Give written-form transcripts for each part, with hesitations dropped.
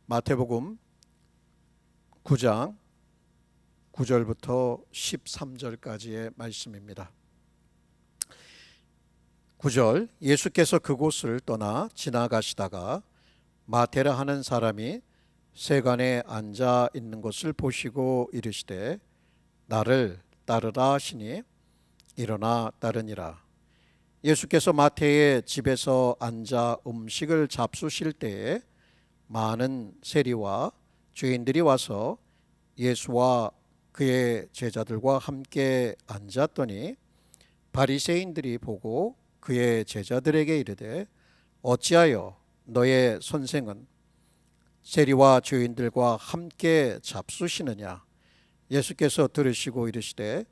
마태복음 9장 9절부터 13절까지의 말씀입니다. 9절, 예수께서 그곳을 떠나 지나가시다가 마태라 하는 사람이 세간에 앉아 있는 것을 보시고 이르시되 나를 따르라 하시니 일어나 따르니라. 예수께서 마태의 집에서 앉아 음식을 잡수실 때에 많은 세리와 죄인들이 와서 예수와 그의 제자들과 함께 앉았더니 바리새인들이 보고 그의 제자들에게 이르되 어찌하여 너의 선생은 세리와 죄인들과 함께 잡수시느냐. 예수께서 들으시고 이르시되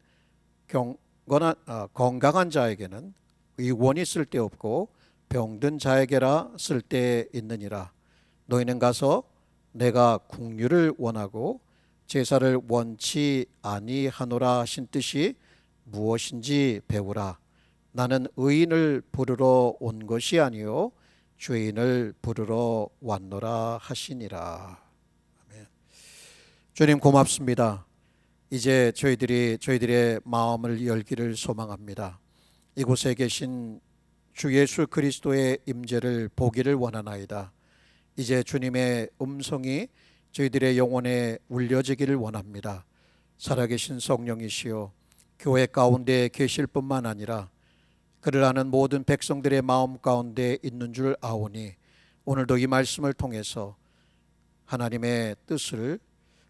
건강한 자에게는 의원이 쓸데없고 병든 자에게라 쓸데 있느니라. 너희는 가서 내가 긍휼을 원하고 제사를 원치 아니하노라 하신 뜻이 무엇인지 배우라. 나는 의인을 부르러 온 것이 아니요 죄인을 부르러 왔노라 하시니라. 아멘. 주님 고맙습니다. 이제 저희들의 마음을 열기를 소망합니다. 이곳에 계신 주 예수 그리스도의 임재를 보기를 원하나이다. 이제 주님의 음성이 저희들의 영혼에 울려지기를 원합니다. 살아계신 성령이시여 교회 가운데 계실 뿐만 아니라 그를 아는 모든 백성들의 마음 가운데 있는 줄 아오니 오늘도 이 말씀을 통해서 하나님의 뜻을,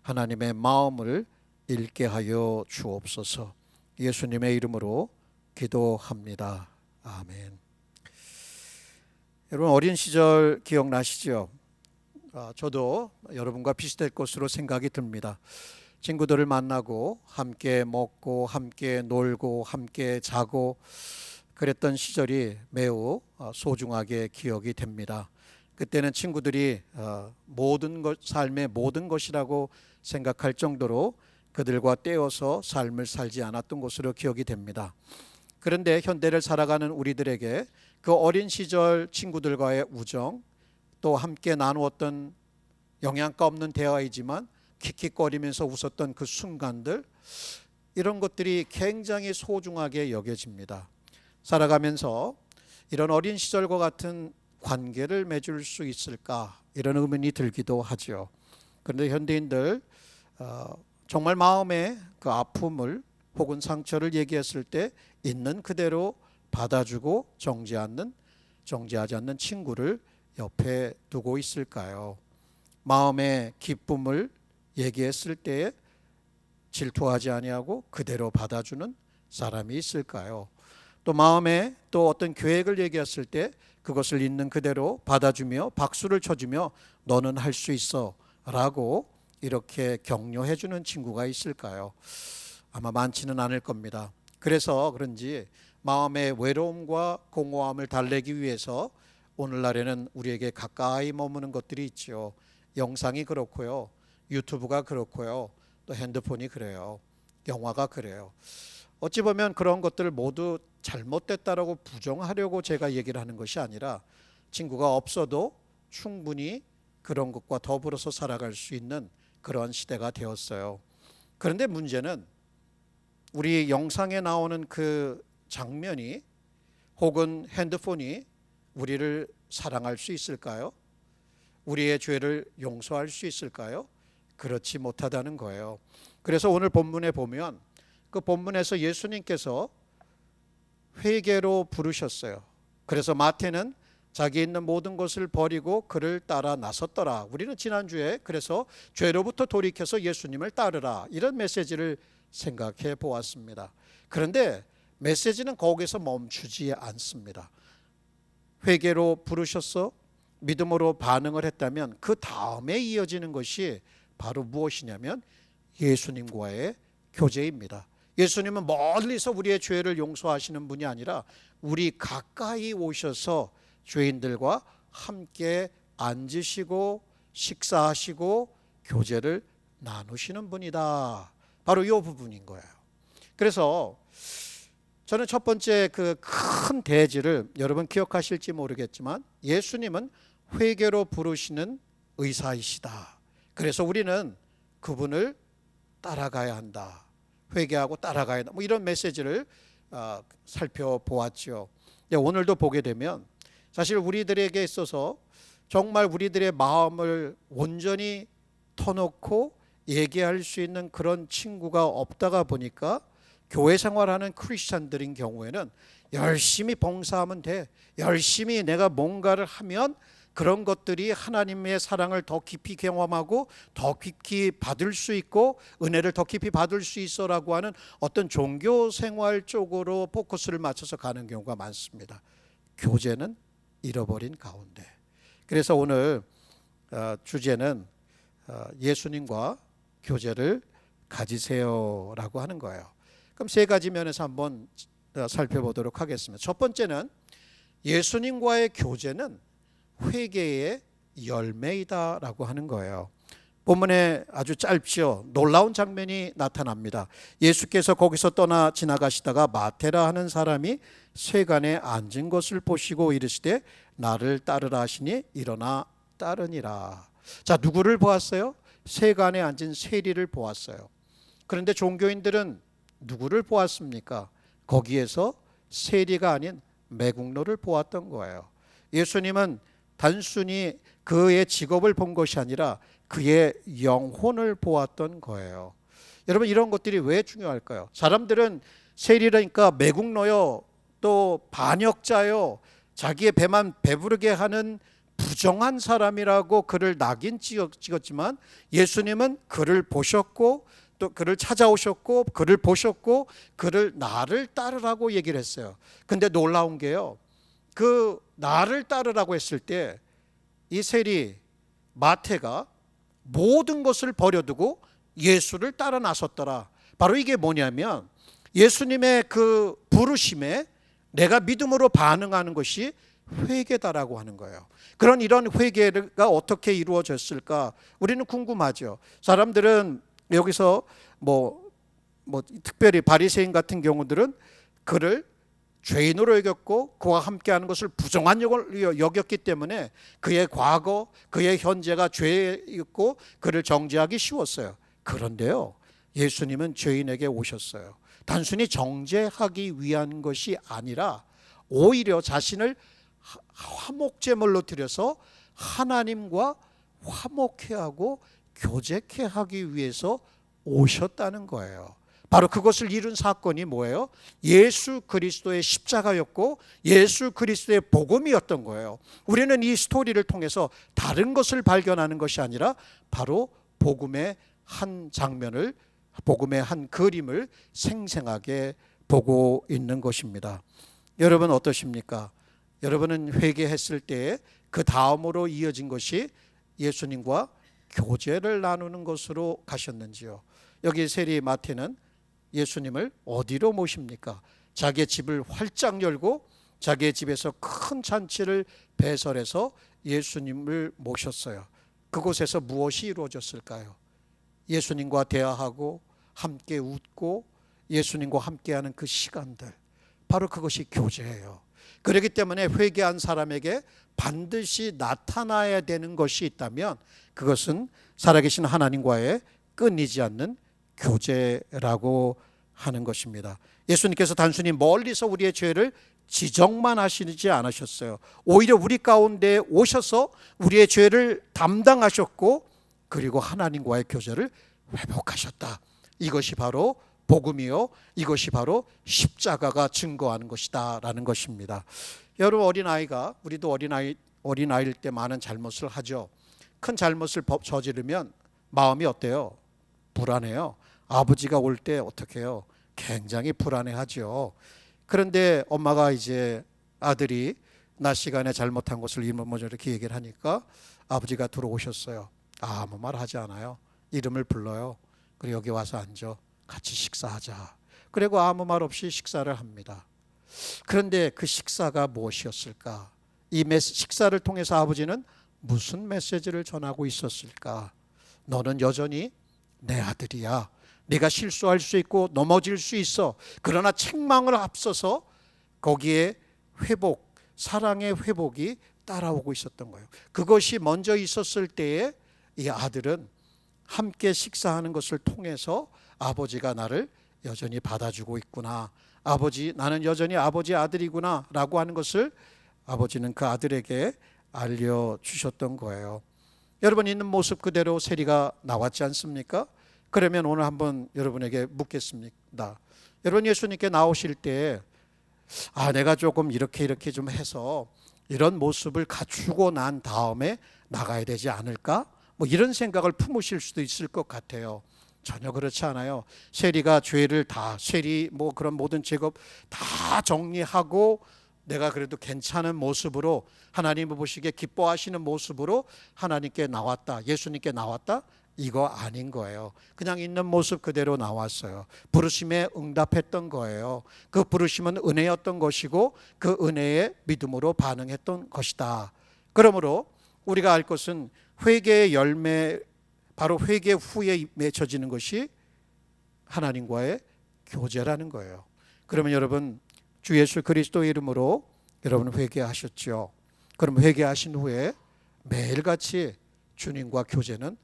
하나님의 마음을 읽게 하여 주옵소서. 예수님의 이름으로 기도합니다. 아멘. 여러분 어린 시절 기억나시죠? 저도 여러분과 비슷할 것으로 생각이 듭니다. 친구들을 만나고 함께 먹고 함께 놀고 함께 자고 그랬던 시절이 매우 소중하게 기억이 됩니다. 그때는 친구들이 삶의 모든 것이라고 생각할 정도로 그들과 떼어서 삶을 살지 않았던 것으로 기억이 됩니다. 그런데 현대를 살아가는 우리들에게 그 어린 시절 친구들과의 우정, 또 함께 나누었던 영양가 없는 대화이지만 킥킥거리면서 웃었던 그 순간들, 이런 것들이 굉장히 소중하게 여겨집니다. 살아가면서 이런 어린 시절과 같은 관계를 맺을 수 있을까, 이런 의문이 들기도 하죠. 그런데 현대인들 정말 마음의 그 아픔을 혹은 상처를 얘기했을 때 있는 그대로 받아주고 정죄하지 않는 친구를 옆에 두고 있을까요? 마음의 기쁨을 얘기했을 때에 질투하지 아니하고 그대로 받아주는 사람이 있을까요? 또 마음에 또 어떤 계획을 얘기했을 때 그것을 있는 그대로 받아주며 박수를 쳐주며 너는 할 수 있어 라고 이렇게 격려해주는 친구가 있을까요? 아마 많지는 않을 겁니다. 그래서 그런지 마음의 외로움과 공허함을 달래기 위해서 오늘날에는 우리에게 가까이 머무는 것들이 있죠. 영상이 그렇고요, 유튜브가 그렇고요, 또 핸드폰이 그래요, 영화가 그래요. 어찌 보면 그런 것들을 모두 잘못됐다라고 부정하려고 제가 얘기를 하는 것이 아니라 친구가 없어도 충분히 그런 것과 더불어서 살아갈 수 있는 그런 시대가 되었어요. 그런데 문제는 우리 영상에 나오는 그 장면이 혹은 핸드폰이 우리를 사랑할 수 있을까요? 우리의 죄를 용서할 수 있을까요? 그렇지 못하다는 거예요. 그래서 오늘 본문에 보면 그 본문에서 예수님께서 회개로 부르셨어요. 그래서 마태는 자기 있는 모든 것을 버리고 그를 따라 나섰더라. 우리는 지난주에 그래서 죄로부터 돌이켜서 예수님을 따르라, 이런 메시지를 생각해 보았습니다. 그런데 메시지는 거기서 멈추지 않습니다. 회개로 부르셔서 믿음으로 반응을 했다면 그 다음에 이어지는 것이 바로 무엇이냐면 예수님과의 교제입니다. 예수님은 멀리서 우리의 죄를 용서하시는 분이 아니라 우리 가까이 오셔서 죄인들과 함께 앉으시고 식사하시고 교제를 나누시는 분이다. 바로 이 부분인 거예요. 그래서 저는 첫 번째 그 큰 대지를 여러분 기억하실지 모르겠지만 예수님은 회개로 부르시는 의사이시다. 그래서 우리는 그분을 따라가야 한다. 회개하고 따라가야 한다. 뭐 이런 메시지를 살펴보았죠. 오늘도 보게 되면 사실 우리들에게 있어서 정말 우리들의 마음을 온전히 터놓고 얘기할 수 있는 그런 친구가 없다가 보니까 교회 생활하는 크리스찬들인 경우에는 열심히 봉사하면 돼. 열심히 내가 뭔가를 하면 그런 것들이 하나님의 사랑을 더 깊이 경험하고 더 깊이 받을 수 있고 은혜를 더 깊이 받을 수 있어라고 하는 어떤 종교 생활 쪽으로 포커스를 맞춰서 가는 경우가 많습니다. 교제는 잃어버린 가운데. 그래서 오늘 주제는 예수님과 교제를 가지세요라고 하는 거예요. 그럼 세 가지 면에서 한번 살펴보도록 하겠습니다. 첫 번째는 예수님과의 교제는 회개의 열매이다라고 하는 거예요. 본문에 아주 짧죠. 놀라운 장면이 나타납니다. 예수께서 거기서 떠나 지나가시다가 마테라 하는 사람이 세간에 앉은 것을 보시고 이르시되 나를 따르라 하시니 일어나 따르니라. 자, 누구를 보았어요? 세간에 앉은 세리를 보았어요. 그런데 종교인들은 누구를 보았습니까? 거기에서 세리가 아닌 매국노를 보았던 거예요. 예수님은 단순히 그의 직업을 본 것이 아니라 그의 영혼을 보았던 거예요. 여러분, 이런 것들이 왜 중요할까요? 사람들은 세리라니까 매국노요, 또 반역자요, 자기의 배만 배부르게 하는 부정한 사람이라고 그를 낙인 찍었지만 예수님은 그를 보셨고 또 그를 찾아오셨고 그를 보셨고 그를 나를 따르라고 얘기를 했어요. 근데 놀라운 게요, 그 나를 따르라고 했을 때 이 세리 마태가 모든 것을 버려두고 예수를 따라 나섰더라. 바로 이게 뭐냐면 예수님의 그 부르심에 내가 믿음으로 반응하는 것이 회개다라고 하는 거예요. 그런 이런 회개가 어떻게 이루어졌을까? 우리는 궁금하죠. 사람들은 여기서 뭐 특별히 바리새인 같은 경우들은 그를 죄인으로 여겼고 그와 함께하는 것을 부정한 여겼기 때문에 그의 과거, 그의 현재가 죄였고 그를 정죄하기 쉬웠어요. 그런데요, 예수님은 죄인에게 오셨어요. 단순히 정죄하기 위한 것이 아니라 오히려 자신을 화목제물로 드려서 하나님과 화목해 하고 교제케 하기 위해서 오셨다는 거예요. 바로 그것을 이룬 사건이 뭐예요? 예수 그리스도의 십자가였고 예수 그리스도의 복음이었던 거예요. 우리는 이 스토리를 통해서 다른 것을 발견하는 것이 아니라 바로 복음의 한 장면을, 복음의 한 그림을 생생하게 보고 있는 것입니다. 여러분 어떠십니까? 여러분은 회개했을 때 그 다음으로 이어진 것이 예수님과 교제를 나누는 것으로 가셨는지요? 여기 세리 마태는 예수님을 어디로 모십니까? 자기의 집을 활짝 열고 자기의 집에서 큰 잔치를 배설해서 예수님을 모셨어요. 그곳에서 무엇이 이루어졌을까요? 예수님과 대화하고 함께 웃고 예수님과 함께하는 그 시간들, 바로 그것이 교제예요. 그렇기 때문에 회개한 사람에게 반드시 나타나야 되는 것이 있다면 그것은 살아계신 하나님과의 끊이지 않는 교제라고 하는 것입니다. 예수님께서 단순히 멀리서 우리의 죄를 지적만 하시지 않으셨어요. 오히려 우리 가운데 오셔서 우리의 죄를 담당하셨고 그리고 하나님과의 교제를 회복하셨다. 이것이 바로 복음이요, 이것이 바로 십자가가 증거하는 것이다 라는 것입니다. 여러분, 어린아이가, 우리도 어린아이일 때 많은 잘못을 하죠. 큰 잘못을 저지르면 마음이 어때요? 불안해요. 아버지가 올 때 어떻게 해요? 굉장히 불안해하죠. 그런데 엄마가 이제 아들이 낮 시간에 잘못한 것을 이모저 이렇게 얘기를 하니까 아버지가 들어오셨어요. 아무 말 하지 않아요. 이름을 불러요. 그리고 여기 와서 앉아. 같이 식사하자. 그리고 아무 말 없이 식사를 합니다. 그런데 그 식사가 무엇이었을까? 이 식사를 통해서 아버지는 무슨 메시지를 전하고 있었을까? 너는 여전히 내 아들이야. 네가 실수할 수 있고 넘어질 수 있어. 그러나 책망을 앞서서 거기에 회복, 사랑의 회복이 따라오고 있었던 거예요. 그것이 먼저 있었을 때에 이 아들은 함께 식사하는 것을 통해서 아버지가 나를 여전히 받아주고 있구나, 아버지, 나는 여전히 아버지 아들이구나 라고 하는 것을 아버지는 그 아들에게 알려주셨던 거예요. 여러분, 있는 모습 그대로 세리가 나왔지 않습니까? 그러면 오늘 한번 여러분에게 묻겠습니다. 여러분, 예수님께 나오실 때 내가 조금 이렇게 좀 해서 이런 모습을 갖추고 난 다음에 나가야 되지 않을까? 뭐 이런 생각을 품으실 수도 있을 것 같아요. 전혀 그렇지 않아요. 세리가 죄를 다, 세리 뭐 그런 모든 직업 다 정리하고 내가 그래도 괜찮은 모습으로, 하나님을 보시기에 기뻐하시는 모습으로 하나님께 나왔다, 예수님께 나왔다, 이거 아닌 거예요. 그냥 있는 모습 그대로 나왔어요. 부르심에 응답했던 거예요. 그 부르심은 은혜였던 것이고 그 은혜에 믿음으로 반응했던 것이다. 그러므로 우리가 알 것은 회개의 열매, 바로 회개 후에 맺혀지는 것이 하나님과의 교제라는 거예요. 그러면 여러분, 주 예수 그리스도의 이름으로 여러분 회개하셨죠? 그럼 회개하신 후에 매일같이 주님과 교제는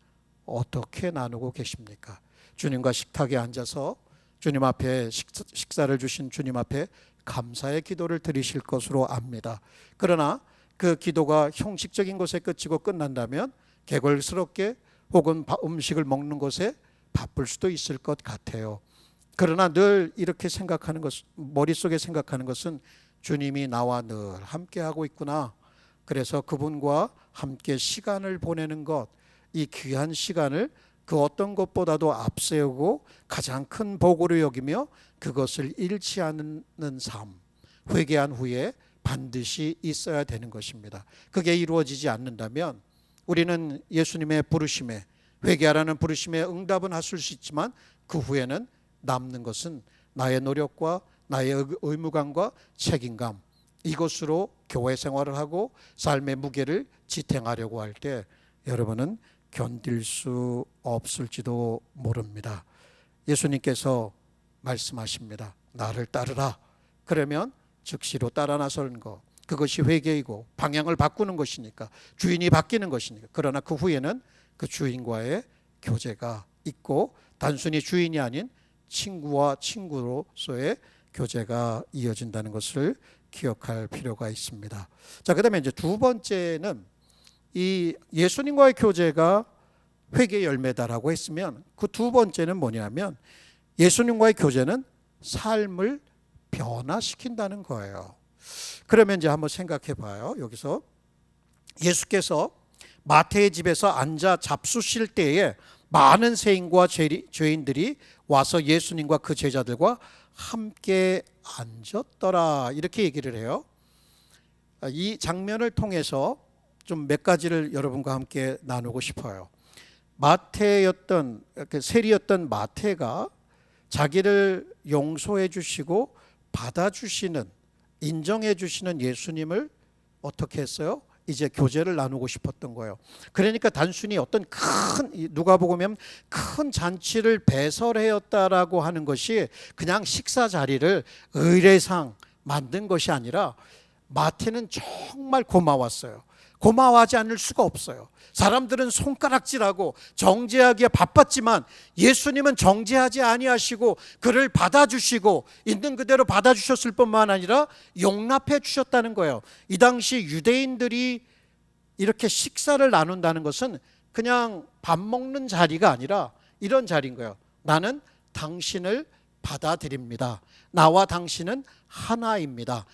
어떻게 나누고 계십니까? 주님과 식탁에 앉아서 주님 앞에 식사를 주신 주님 앞에 감사의 기도를 드리실 것으로 압니다. 그러나 그 기도가 형식적인 것에 그치고 끝난다면 개걸스럽게 혹은 음식을 먹는 것에 바쁠 수도 있을 것 같아요. 그러나 늘 이렇게 생각하는 것, 머릿속에 생각하는 것은 주님이 나와 늘 함께하고 있구나. 그래서 그분과 함께 시간을 보내는 것, 이 귀한 시간을 그 어떤 것보다도 앞세우고 가장 큰 복으로 여기며 그것을 잃지 않는 삶, 회개한 후에 반드시 있어야 되는 것입니다. 그게 이루어지지 않는다면 우리는 예수님의 부르심에, 회개하라는 부르심에 응답은 하실 수 있지만 그 후에는 남는 것은 나의 노력과 나의 의무감과 책임감, 이것으로 교회 생활을 하고 삶의 무게를 지탱하려고 할 때 여러분은 견딜 수 없을지도 모릅니다. 예수님께서 말씀하십니다. 나를 따르라. 그러면 즉시로 따라 나서는 것, 그것이 회개이고 방향을 바꾸는 것이니까, 주인이 바뀌는 것이니까. 그러나 그 후에는 그 주인과의 교제가 있고 단순히 주인이 아닌 친구와 친구로서의 교제가 이어진다는 것을 기억할 필요가 있습니다. 자, 그다음에 이제 두 번째는 이 예수님과의 교제가 회개의 열매다라고 했으면 그 두 번째는 뭐냐면 예수님과의 교제는 삶을 변화시킨다는 거예요. 그러면 이제 한번 생각해 봐요. 여기서 예수께서 마태의 집에서 앉아 잡수실 때에 많은 세인과 죄인들이 와서 예수님과 그 제자들과 함께 앉았더라, 이렇게 얘기를 해요. 이 장면을 통해서 좀 몇 가지를 여러분과 함께 나누고 싶어요. 마태였던, 세리였던 마태가 자기를 용서해 주시고 받아주시는, 인정해 주시는 예수님을 어떻게 했어요? 이제 교제를 나누고 싶었던 거예요. 그러니까 단순히 어떤 큰, 누가복음에 큰 잔치를 배설하였다라고 하는 것이 그냥 식사 자리를 의례상 만든 것이 아니라 마태는 정말 고마웠어요. 고마워하지 않을 수가 없어요. 사람들은 손가락질하고 정죄하기에 바빴지만 예수님은 정죄하지 아니하시고 그를 받아주시고 있는 그대로 받아주셨을 뿐만 아니라 용납해 주셨다는 거예요. 이 당시 유대인들이 이렇게 식사를 나눈다는 것은 그냥 밥 먹는 자리가 아니라 이런 자리인 거예요. 나는 당신을 받아들입니다. 나와 당신은 하나입니다.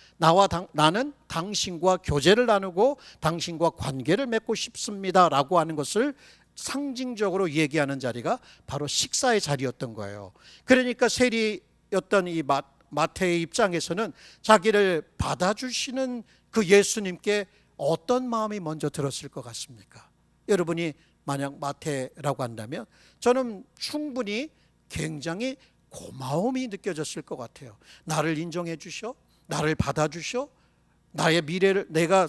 나는 당신과 교제를 나누고 당신과 관계를 맺고 싶습니다 라고 하는 것을 상징적으로 얘기하는 자리가 바로 식사의 자리였던 거예요. 그러니까 세리였던 이 마태의 입장에서는 자기를 받아주시는 그 예수님께 어떤 마음이 먼저 들었을 것 같습니까? 여러분이 만약 마태라고 한다면 저는 충분히 굉장히 고마움이 느껴졌을 것 같아요. 나를 인정해 주셔, 나를 받아주셔, 나의 미래를, 내가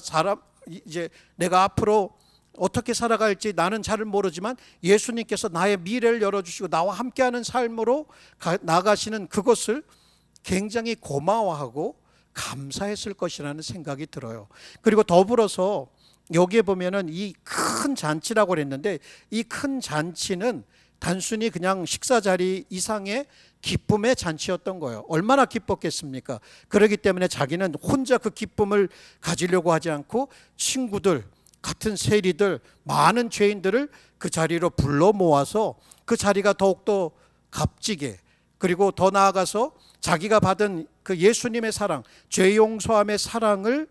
앞으로 어떻게 살아갈지 나는 잘 모르지만 예수님께서 나의 미래를 열어주시고 나와 함께하는 삶으로 나가시는 그것을 굉장히 고마워하고 감사했을 것이라는 생각이 들어요. 그리고 더불어서 여기에 보면은 이 큰 잔치라고 그랬는데 이 큰 잔치는 단순히 그냥 식사 자리 이상의 기쁨의 잔치였던 거예요. 얼마나 기뻤겠습니까? 그렇기 때문에 자기는 혼자 그 기쁨을 가지려고 하지 않고 친구들, 같은 세리들, 많은 죄인들을 그 자리로 불러 모아서 그 자리가 더욱더 값지게, 그리고 더 나아가서 자기가 받은 그 예수님의 사랑, 죄 용서함의 사랑을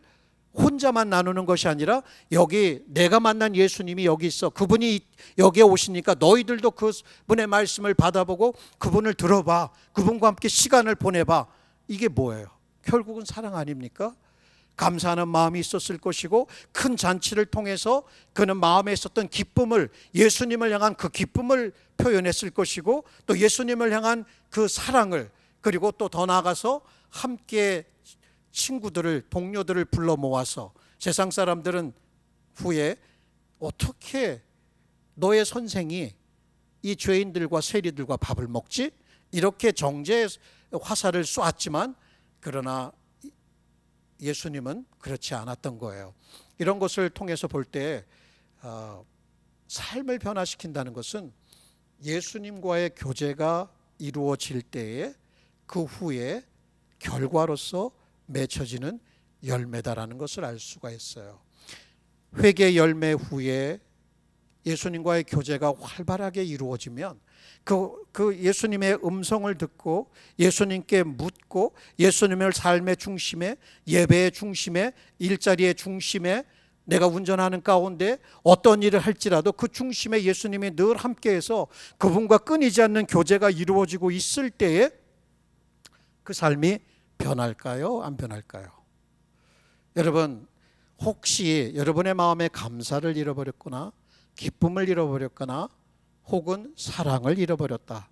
혼자만 나누는 것이 아니라 여기 내가 만난 예수님이 여기 있어, 그분이 여기에 오시니까 너희들도 그분의 말씀을 받아보고 그분을 들어봐, 그분과 함께 시간을 보내봐. 이게 뭐예요? 결국은 사랑 아닙니까? 감사하는 마음이 있었을 것이고 큰 잔치를 통해서 그는 마음에 있었던 기쁨을, 예수님을 향한 그 기쁨을 표현했을 것이고 또 예수님을 향한 그 사랑을, 그리고 또 더 나아가서 함께 친구들을, 동료들을 불러 모아서, 세상 사람들은 후에 어떻게 너의 선생이 이 죄인들과 세리들과 밥을 먹지? 이렇게 정죄의 화살을 쏘았지만 그러나 예수님은 그렇지 않았던 거예요. 이런 것을 통해서 볼 때 삶을 변화시킨다는 것은 예수님과의 교제가 이루어질 때에 그 후에 결과로서 맺혀지는 열매다라는 것을 알 수가 있어요. 회개 열매 후에 예수님과의 교제가 활발하게 이루어지면 그 예수님의 음성을 듣고 예수님께 묻고 예수님을 삶의 중심에, 예배의 중심에, 일자리의 중심에, 내가 운전하는 가운데 어떤 일을 할지라도 그 중심에 예수님이 늘 함께해서 그분과 끊이지 않는 교제가 이루어지고 있을 때에 그 삶이 변할까요? 안 변할까요? 여러분, 혹시 여러분의 마음에 감사를 잃어버렸거나 기쁨을 잃어버렸거나 혹은 사랑을 잃어버렸다,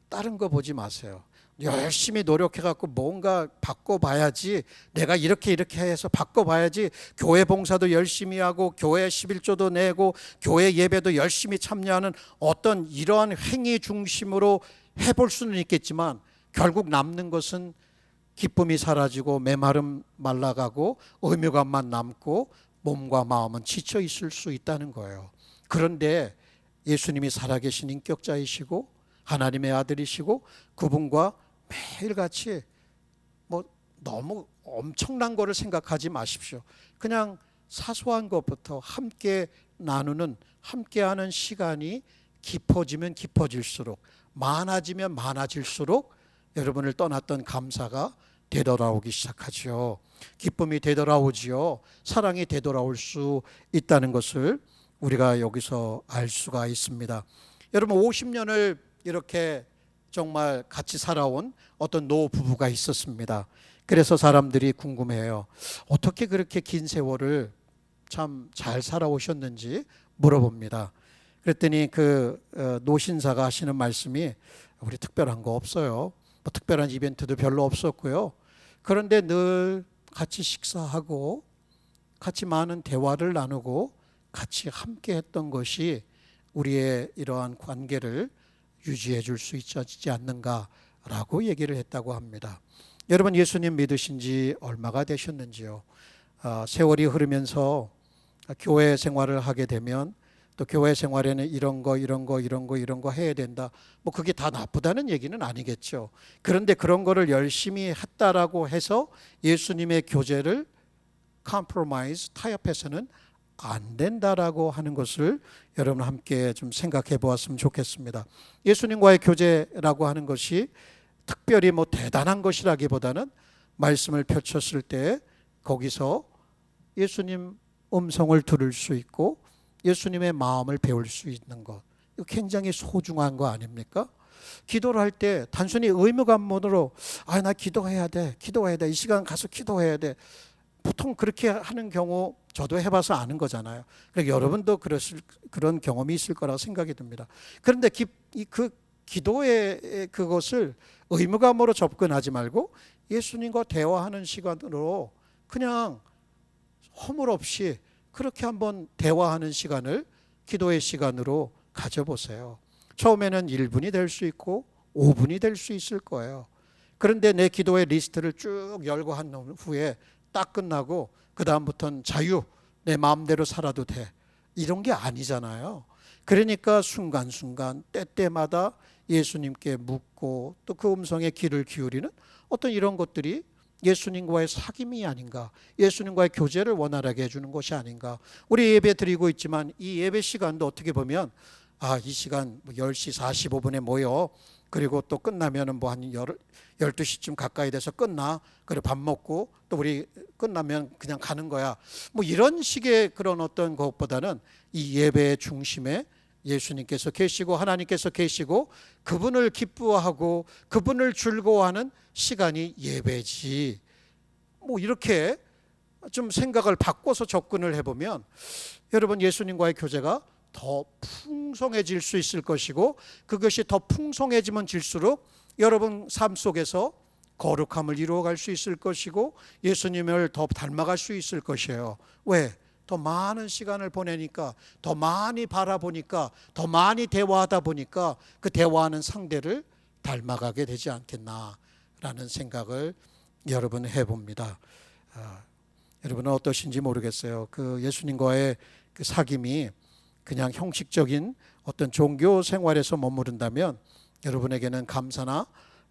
다른 거 보지 마세요. 열심히 노력해갖고 뭔가 바꿔봐야지, 내가 이렇게 해서 바꿔봐야지, 교회 봉사도 열심히 하고 교회 11조도 내고 교회 예배도 열심히 참여하는 어떤 이러한 행위 중심으로 해볼 수는 있겠지만 결국 남는 것은 기쁨이 사라지고 메마름 말라가고 의무감만 남고 몸과 마음은 지쳐 있을 수 있다는 거예요. 그런데 예수님이 살아계신 인격자이시고 하나님의 아들이시고 그분과 매일같이 너무 엄청난 거를 생각하지 마십시오. 그냥 사소한 것부터 함께 나누는, 함께하는 시간이 깊어지면 깊어질수록, 많아지면 많아질수록 여러분을 떠났던 감사가 되돌아오기 시작하죠. 기쁨이 되돌아오지요. 사랑이 되돌아올 수 있다는 것을 우리가 여기서 알 수가 있습니다. 여러분, 50년을 이렇게 정말 같이 살아온 어떤 노부부가 있었습니다. 그래서 사람들이 궁금해요. 어떻게 그렇게 긴 세월을 참 잘 살아오셨는지 물어봅니다. 그랬더니 그 노신사가 하시는 말씀이, 우리 특별한 거 없어요. 특별한 이벤트도 별로 없었고요. 그런데 늘 같이 식사하고 같이 많은 대화를 나누고 같이 함께 했던 것이 우리의 이러한 관계를 유지해 줄 수 있지 않는가라고 얘기를 했다고 합니다. 여러분, 예수님 믿으신 지 얼마가 되셨는지요? 세월이 흐르면서 교회 생활을 하게 되면 또 교회 생활에는 이런 거 해야 된다. 그게 다 나쁘다는 얘기는 아니겠죠. 그런데 그런 거를 열심히 했다라고 해서 예수님의 교제를 컴프로마이즈, 타협해서는 안 된다라고 하는 것을 여러분 함께 좀 생각해 보았으면 좋겠습니다. 예수님과의 교제라고 하는 것이 특별히 대단한 것이라기보다는 말씀을 펼쳤을 때 거기서 예수님 음성을 들을 수 있고 예수님의 마음을 배울 수 있는 것, 이거 굉장히 소중한 거 아닙니까? 기도를 할 때 단순히 의무감으로 나 기도해야 돼, 이 시간 가서 기도해야 돼, 보통 그렇게 하는 경우 저도 해봐서 아는 거잖아요. 그러니까 여러분도 그런 경험이 있을 거라고 생각이 듭니다. 그런데 그 기도의 그것을 의무감으로 접근하지 말고 예수님과 대화하는 시간으로 그냥 허물없이 그렇게 한번 대화하는 시간을 기도의 시간으로 가져보세요. 처음에는 1분이 될 수 있고 5분이 될 수 있을 거예요. 그런데 내 기도의 리스트를 쭉 열고 한 후에 딱 끝나고 그 다음부터는 자유, 내 마음대로 살아도 돼, 이런 게 아니잖아요. 그러니까 순간순간 때때마다 예수님께 묻고 또 그 음성에 귀를 기울이는 어떤 이런 것들이 예수님과의 사귐이 아닌가, 예수님과의 교제를 원활하게 해주는 것이 아닌가. 우리 예배 드리고 있지만 이 예배 시간도 어떻게 보면 이 시간 10시 45분에 모여, 그리고 또 끝나면은 뭐 한 12시쯤 가까이 돼서 끝나, 그리고 밥 먹고 또 우리 끝나면 그냥 가는 거야, 뭐 이런 식의 그런 어떤 것보다는 이 예배의 중심에 예수님께서 계시고 하나님께서 계시고 그분을 기뻐하고 그분을 즐거워하는 시간이 예배지, 뭐 이렇게 좀 생각을 바꿔서 접근을 해보면 여러분 예수님과의 교제가 더 풍성해질 수 있을 것이고, 그것이 더 풍성해지면 질수록 여러분 삶 속에서 거룩함을 이루어갈 수 있을 것이고 예수님을 더 닮아갈 수 있을 것이에요. 왜? 더 많은 시간을 보내니까, 더 많이 바라보니까, 더 많이 대화하다 보니까 그 대화하는 상대를 닮아가게 되지 않겠나라는 생각을 여러분 해봅니다. 여러분은 어떠신지 모르겠어요. 그 예수님과의 그 사귐이 그냥 형식적인 어떤 종교 생활에서 머무른다면 여러분에게는 감사나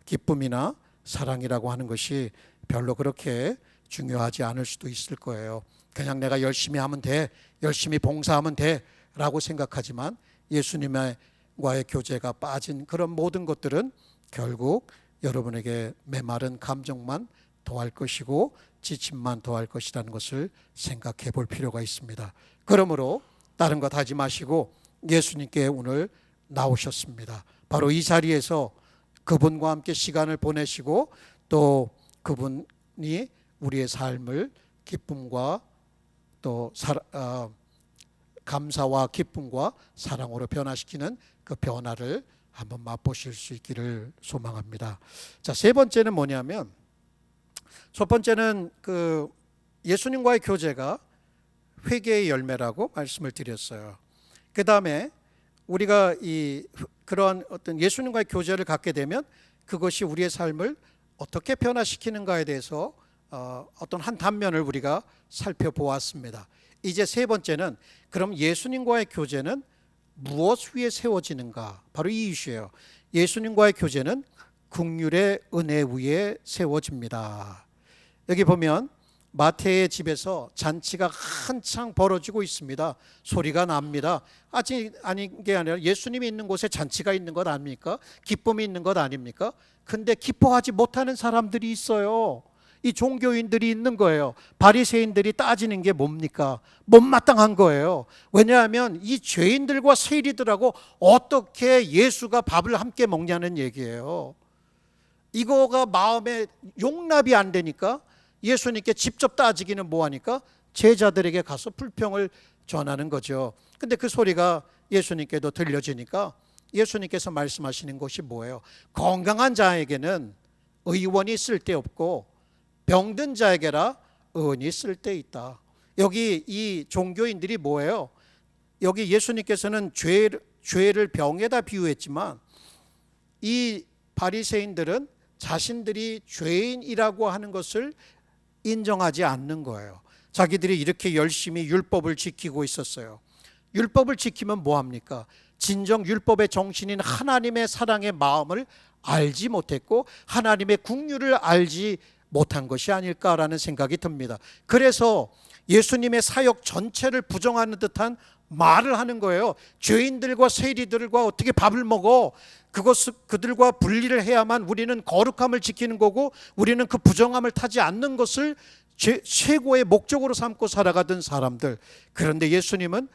기쁨이나 사랑이라고 하는 것이 별로 그렇게 중요하지 않을 수도 있을 거예요. 그냥 내가 열심히 하면 돼, 열심히 봉사하면 돼 라고 생각하지만 예수님과의 교제가 빠진 그런 모든 것들은 결국 여러분에게 메마른 감정만 더할 것이고 지침만 더할 것이라는 것을 생각해 볼 필요가 있습니다. 그러므로 다른 것 하지 마시고 예수님께 오늘 나오셨습니다. 바로 이 자리에서 그분과 함께 시간을 보내시고 또 그분이 우리의 삶을 기쁨과 또 감사와 기쁨과 사랑으로 변화시키는 그 변화를 한번 맛보실 수 있기를 소망합니다. 자, 세 번째는 뭐냐면, 첫 번째는 그 예수님과의 교제가 회개의 열매라고 말씀을 드렸어요. 그 다음에 우리가 그런 어떤 예수님과의 교제를 갖게 되면 그것이 우리의 삶을 어떻게 변화시키는가에 대해서 어떤 한 단면을 우리가 살펴보았습니다. 이제 세 번째는 그럼 예수님과의 교제는 무엇 위에 세워지는가? 바로 이 이슈예요. 예수님과의 교제는 긍휼의 은혜 위에 세워집니다. 여기 보면 마태의 집에서 잔치가 한창 벌어지고 있습니다. 소리가 납니다. 아직 아닌 게 아니라 예수님이 있는 곳에 잔치가 있는 것 아닙니까? 기쁨이 있는 것 아닙니까? 근데 기뻐하지 못하는 사람들이 있어요. 이 종교인들이 있는 거예요. 바리새인들이 따지는 게 뭡니까? 못마땅한 거예요. 왜냐하면 이 죄인들과 세리들하고 어떻게 예수가 밥을 함께 먹냐는 얘기예요. 이거가 마음에 용납이 안 되니까 예수님께 직접 따지기는 뭐하니까 제자들에게 가서 불평을 전하는 거죠. 근데 그 소리가 예수님께도 들려지니까 예수님께서 말씀하시는 것이 뭐예요? 건강한 자에게는 의원이 쓸데없고 병든 자에게라 의원이 쓸데있다. 여기 이 종교인들이 뭐예요? 여기 예수님께서는 죄를 병에다 비유했지만 이 바리새인들은 자신들이 죄인이라고 하는 것을 인정하지 않는 거예요. 자기들이 이렇게 열심히 율법을 지키고 있었어요. 율법을 지키면 뭐합니까? 진정 율법의 정신인 하나님의 사랑의 마음을 알지 못했고 하나님의 긍휼을 알지 못한 것이 아닐까라는 생각이 듭니다. 그래서 예수님의 사역 전체를 부정하는 듯한 말을 하는 거예요. 죄인들과 세리들과 어떻게 밥을 먹어? 그들과 분리를 해야만 우리는 거룩함을 지키는 거고 우리는 그 부정함을 타지 않는 것을 최고의 목적으로 삼고 살아가던 사람들. 그런데 예수님은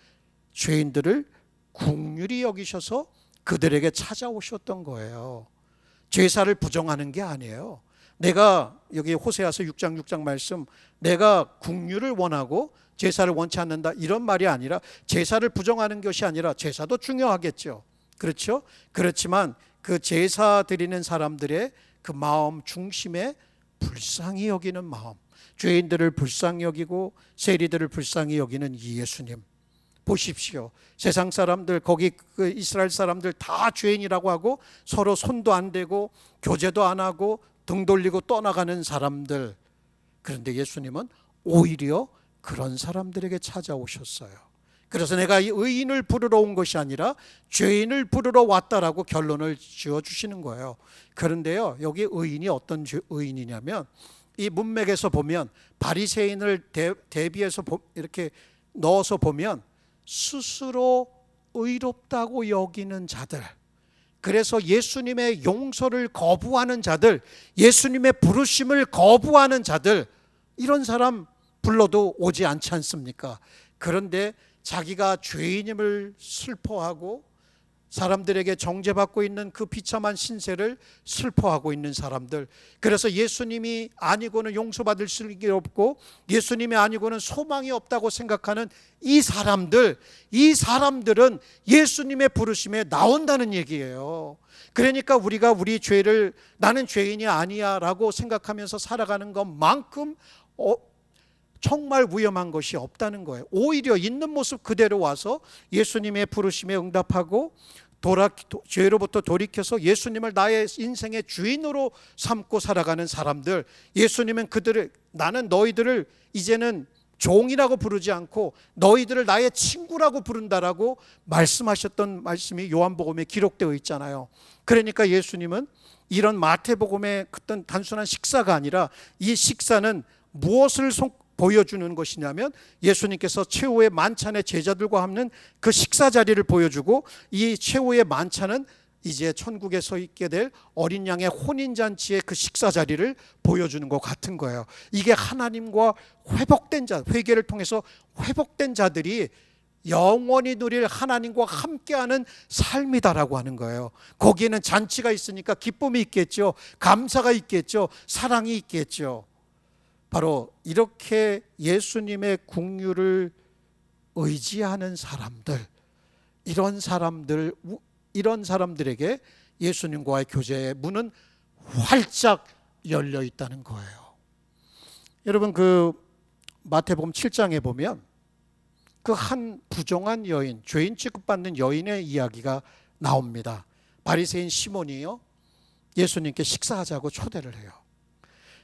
죄인들을 긍휼히 여기셔서 그들에게 찾아오셨던 거예요. 제사를 부정하는 게 아니에요. 내가 여기 호세아서 6장 말씀, 내가 긍휼을 원하고 제사를 원치 않는다 이런 말이 아니라 제사를 부정하는 것이 아니라 제사도 중요하겠죠. 그렇죠? 그렇지만 그 제사 드리는 사람들의 그 마음 중심에 불쌍히 여기는 마음, 죄인들을 불쌍히 여기고 세리들을 불쌍히 여기는 이 예수님 보십시오. 세상 사람들, 거기 그 이스라엘 사람들 다 죄인이라고 하고 서로 손도 안 대고 교제도 안 하고 등 돌리고 떠나가는 사람들. 그런데 예수님은 오히려 그런 사람들에게 찾아오셨어요. 그래서 내가 이 의인을 부르러 온 것이 아니라 죄인을 부르러 왔다라고 결론을 지어주시는 거예요. 그런데요, 여기 의인이 어떤 의인이냐면, 이 문맥에서 보면 바리새인을 대비해서 이렇게 넣어서 보면 스스로 의롭다고 여기는 자들, 그래서 예수님의 용서를 거부하는 자들, 예수님의 부르심을 거부하는 자들, 이런 사람 불러도 오지 않지 않습니까? 그런데 자기가 죄인임을 슬퍼하고 사람들에게 정죄받고 있는 그 비참한 신세를 슬퍼하고 있는 사람들, 그래서 예수님이 아니고는 용서받을 수 없고 예수님이 아니고는 소망이 없다고 생각하는 이 사람들은 예수님의 부르심에 나온다는 얘기예요. 그러니까 우리가 우리 죄를 나는 죄인이 아니야 라고 생각하면서 살아가는 것만큼 정말 위험한 것이 없다는 거예요. 오히려 있는 모습 그대로 와서 예수님의 부르심에 응답하고 죄로부터 돌이켜서 예수님을 나의 인생의 주인으로 삼고 살아가는 사람들, 예수님은 나는 너희들을 이제는 종이라고 부르지 않고 너희들을 나의 친구라고 부른다라고 말씀하셨던 말씀이 요한복음에 기록되어 있잖아요. 그러니까 예수님은 이런 마태복음의 어떤 단순한 식사가 아니라 이 식사는 무엇을 보여주는 것이냐면, 예수님께서 최후의 만찬의 제자들과 함는 그 식사 자리를 보여주고, 이 최후의 만찬은 이제 천국에 서 있게 될 어린 양의 혼인잔치의 그 식사 자리를 보여주는 것 같은 거예요. 이게 하나님과 회복된 자, 회개를 통해서 회복된 자들이 영원히 누릴 하나님과 함께하는 삶이다라고 하는 거예요. 거기에는 잔치가 있으니까 기쁨이 있겠죠, 감사가 있겠죠, 사랑이 있겠죠. 바로 이렇게 예수님의 긍휼을 의지하는 사람들, 이런 사람들에게 예수님과의 교제의 문은 활짝 열려 있다는 거예요. 여러분, 그 마태복음 7장에 보면 그 한 부정한 여인, 죄인 취급받는 여인의 이야기가 나옵니다. 바리새인 시몬이요, 예수님께 식사하자고 초대를 해요.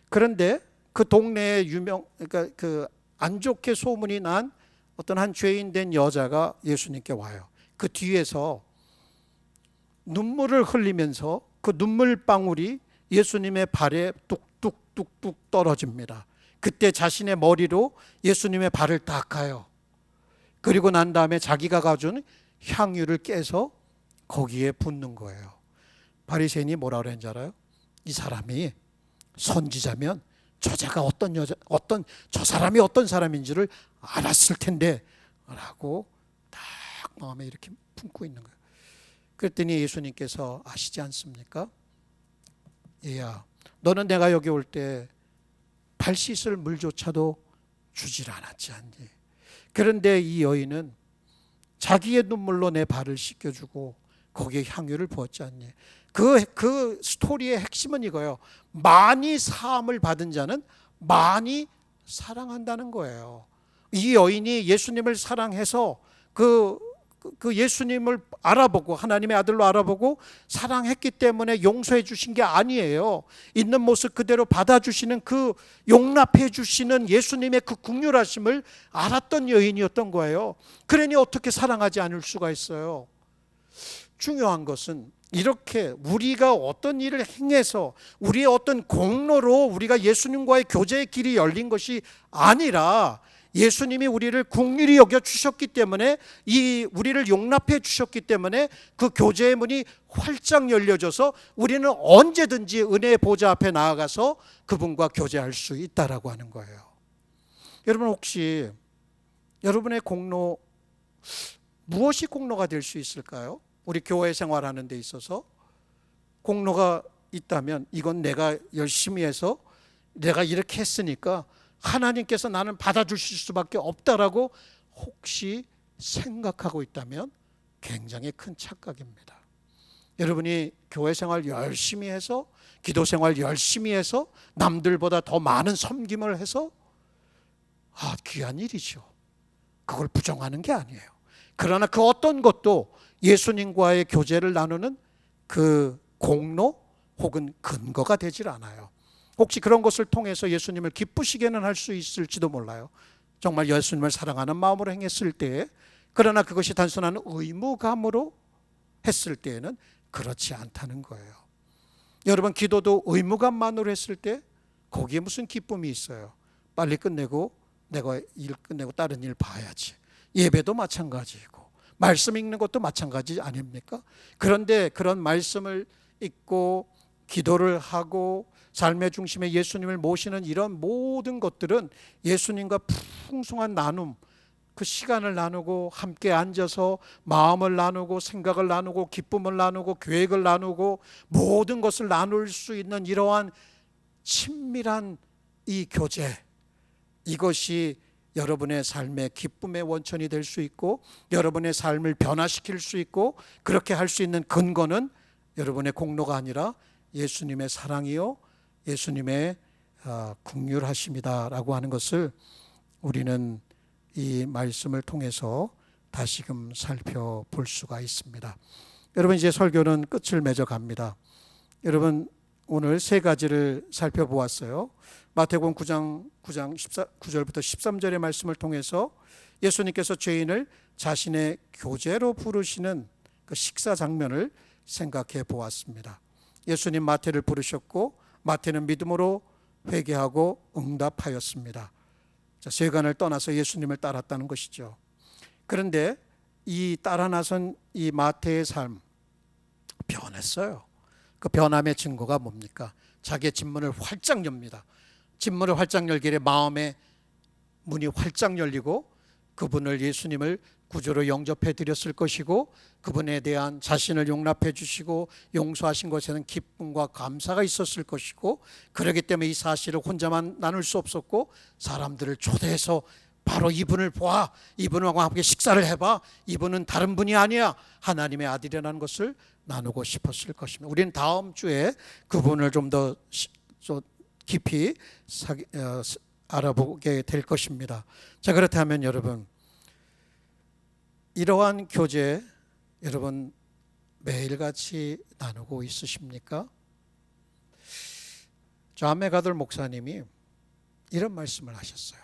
그런데 그 동네에 그러니까 그 안 좋게 소문이 난 어떤 한 죄인 된 여자가 예수님께 와요. 그 뒤에서 눈물을 흘리면서 그 눈물방울이 예수님의 발에 뚝뚝뚝뚝 떨어집니다. 그때 자신의 머리로 예수님의 발을 닦아요. 그리고 난 다음에 자기가 가져온 향유를 깨서 거기에 붓는 거예요. 바리새인이 뭐라 그랬는지 알아요? 이 사람이 선지자면 저 사람이 어떤 사람인지를 알았을 텐데 라고 딱 마음에 이렇게 품고 있는 거예요. 그랬더니 예수님께서 아시지 않습니까? 얘야, 너는 내가 여기 올 때 발 씻을 물조차도 주질 않았지 않니? 그런데 이 여인은 자기의 눈물로 내 발을 씻겨주고 거기에 향유를 부었지 않니? 그 스토리의 핵심은 이거예요. 많이 사함을 받은 자는 많이 사랑한다는 거예요. 이 여인이 예수님을 사랑해서 그 예수님을 알아보고 하나님의 아들로 알아보고 사랑했기 때문에 용서해 주신 게 아니에요. 있는 모습 그대로 받아주시는, 그 용납해 주시는 예수님의 그 긍휼하심을 알았던 여인이었던 거예요. 그러니 어떻게 사랑하지 않을 수가 있어요. 중요한 것은 이렇게 우리가 어떤 일을 행해서 우리의 어떤 공로로 우리가 예수님과의 교제의 길이 열린 것이 아니라, 예수님이 우리를 긍휼히 여겨 주셨기 때문에, 우리를 용납해 주셨기 때문에 그 교제의 문이 활짝 열려져서 우리는 언제든지 은혜의 보좌 앞에 나아가서 그분과 교제할 수 있다라고 하는 거예요. 여러분, 혹시 여러분의 공로, 무엇이 공로가 될 수 있을까요? 우리 교회 생활하는 데 있어서 공로가 있다면 이건 내가 열심히 해서 내가 이렇게 했으니까 하나님께서 나는 받아주실 수밖에 없다라고 혹시 생각하고 있다면 굉장히 큰 착각입니다. 여러분이 교회 생활 열심히 해서, 기도 생활 열심히 해서, 남들보다 더 많은 섬김을 해서 귀한 일이죠. 그걸 부정하는 게 아니에요. 그러나 그 어떤 것도 예수님과의 교제를 나누는 그 공로 혹은 근거가 되질 않아요. 혹시 그런 것을 통해서 예수님을 기쁘시게는 할 수 있을지도 몰라요. 정말 예수님을 사랑하는 마음으로 행했을 때에. 그러나 그것이 단순한 의무감으로 했을 때에는 그렇지 않다는 거예요. 여러분, 기도도 의무감만으로 했을 때 거기에 무슨 기쁨이 있어요? 빨리 끝내고 내가 일 끝내고 다른 일 봐야지. 예배도 마찬가지고 말씀 읽는 것도 마찬가지 아닙니까? 그런데 그런 말씀을 읽고 기도를 하고 삶의 중심에 예수님을 모시는 이런 모든 것들은 예수님과 풍성한 나눔, 그 시간을 나누고 함께 앉아서 마음을 나누고 생각을 나누고 기쁨을 나누고 계획을 나누고 모든 것을 나눌 수 있는 이러한 친밀한 이 교제, 이것이 여러분의 삶의 기쁨의 원천이 될 수 있고 여러분의 삶을 변화시킬 수 있고 그렇게 할 수 있는 근거는 여러분의 공로가 아니라 예수님의 사랑이요 예수님의 긍휼하심이다라고 하는 것을 우리는 이 말씀을 통해서 다시금 살펴볼 수가 있습니다. 여러분, 이제 설교는 끝을 맺어 갑니다. 여러분, 오늘 세 가지를 살펴보았어요. 마태복음 9장 9절부터 13절의 말씀을 통해서 예수님께서 죄인을 자신의 교제로 부르시는 그 식사 장면을 생각해 보았습니다. 예수님 마태를 부르셨고 마태는 믿음으로 회개하고 응답하였습니다. 세간을 떠나서 예수님을 따랐다는 것이죠. 그런데 이 따라 나선 이 마태의 삶 변했어요. 그 변함의 증거가 뭡니까? 자기의 진문을 활짝 엽니다. 진문을 활짝 열기에 마음의 문이 활짝 열리고 그분을 예수님을 구주로 영접해 드렸을 것이고 그분에 대한 자신을 용납해 주시고 용서하신 것에는 기쁨과 감사가 있었을 것이고 그렇기 때문에 이 사실을 혼자만 나눌 수 없었고 사람들을 초대해서 바로 이분을 보아, 이분과 함께 식사를 해봐, 이분은 다른 분이 아니야, 하나님의 아들이라는 것을 나누고 싶었을 것입니다. 우리는 다음 주에 그분을 좀 더 깊이 알아보게 될 것입니다. 자, 그렇다면 여러분, 이러한 교제 여러분 매일같이 나누고 있으십니까? 존 맥아들 목사님이 이런 말씀을 하셨어요.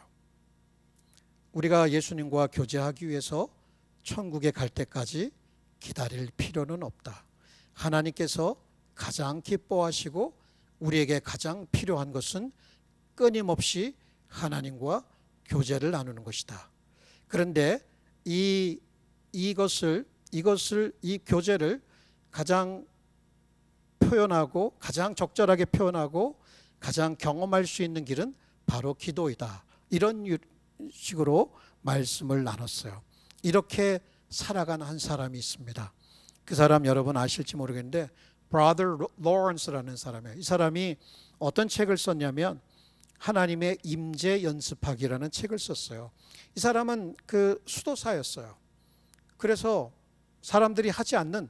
우리가 예수님과 교제하기 위해서 천국에 갈 때까지 기다릴 필요는 없다. 하나님께서 가장 기뻐하시고 우리에게 가장 필요한 것은 끊임없이 하나님과 교제를 나누는 것이다. 그런데 이 교제를 가장 표현하고 가장 적절하게 표현하고 가장 경험할 수 있는 길은 바로 기도이다. 이런 식으로 말씀을 나눴어요. 이렇게 살아간 한 사람이 있습니다. 그 사람 여러분 아실지 모르겠는데 Brother Lawrence라는 사람이에요. 이 사람이 어떤 책을 썼냐면 하나님의 임재 연습하기라는 책을 썼어요. 이 사람은 그 수도사였어요. 그래서 사람들이 하지 않는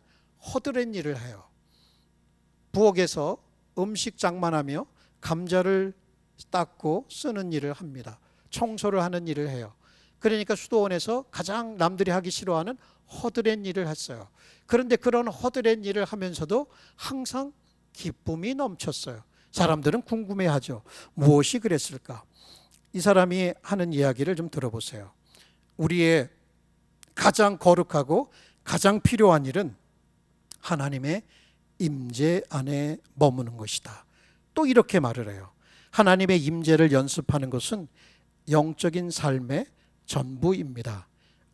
허드렛 일을 해요. 부엌에서 음식 장만하며 감자를 닦고 쓰는 일을 합니다. 청소를 하는 일을 해요. 그러니까 수도원에서 가장 남들이 하기 싫어하는 허드렛 일을 했어요. 그런데 그런 허드렛 일을 하면서도 항상 기쁨이 넘쳤어요. 사람들은 궁금해하죠. 무엇이 그랬을까? 이 사람이 하는 이야기를 좀 들어보세요. 우리의 가장 거룩하고 가장 필요한 일은 하나님의 임재 안에 머무는 것이다. 또 이렇게 말을 해요. 하나님의 임재를 연습하는 것은 영적인 삶의 전부입니다.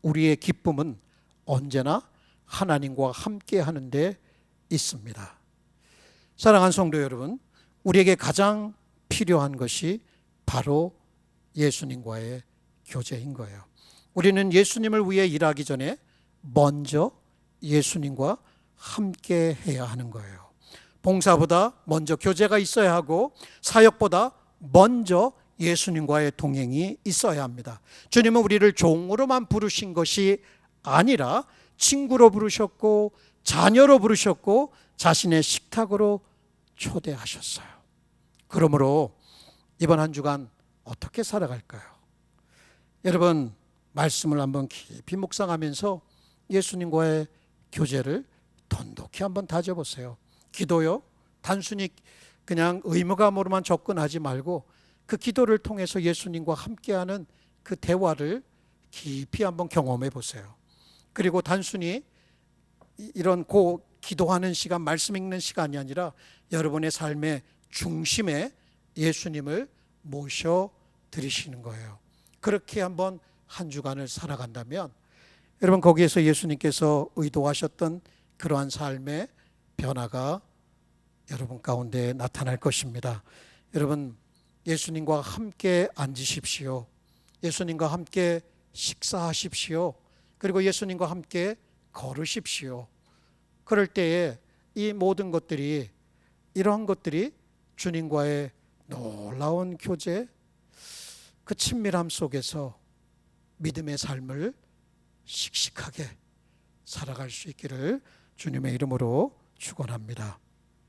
우리의 기쁨은 언제나 하나님과 함께 하는 데 있습니다. 사랑하는 성도 여러분, 우리에게 가장 필요한 것이 바로 예수님과의 교제인 거예요. 우리는 예수님을 위해 일하기 전에 먼저 예수님과 함께 해야 하는 거예요. 봉사보다 먼저 교제가 있어야 하고 사역보다 먼저 예수님과의 동행이 있어야 합니다. 주님은 우리를 종으로만 부르신 것이 아니라 친구로 부르셨고 자녀로 부르셨고 자신의 식탁으로 초대하셨어요. 그러므로 이번 한 주간 어떻게 살아갈까요? 여러분, 말씀을 한번 깊이 묵상하면서 예수님과의 교제를 돈독히 한번 다져보세요. 기도요? 단순히 그냥 의무감으로만 접근하지 말고 그 기도를 통해서 예수님과 함께하는 그 대화를 깊이 한번 경험해 보세요. 그리고 단순히 이런 기도하는 시간, 말씀 읽는 시간이 아니라 여러분의 삶의 중심에 예수님을 모셔 드리시는 거예요. 그렇게 한번 한 주간을 살아간다면 여러분 거기에서 예수님께서 의도하셨던 그러한 삶의 변화가 여러분 가운데 나타날 것입니다. 여러분 예수님과 함께 앉으십시오. 예수님과 함께 식사하십시오. 그리고 예수님과 함께 걸으십시오. 그럴 때에 이 모든 것들이, 이러한 것들이 주님과의 놀라운 교제, 그 친밀함 속에서 믿음의 삶을 씩씩하게 살아갈 수 있기를 주님의 이름으로 축원합니다.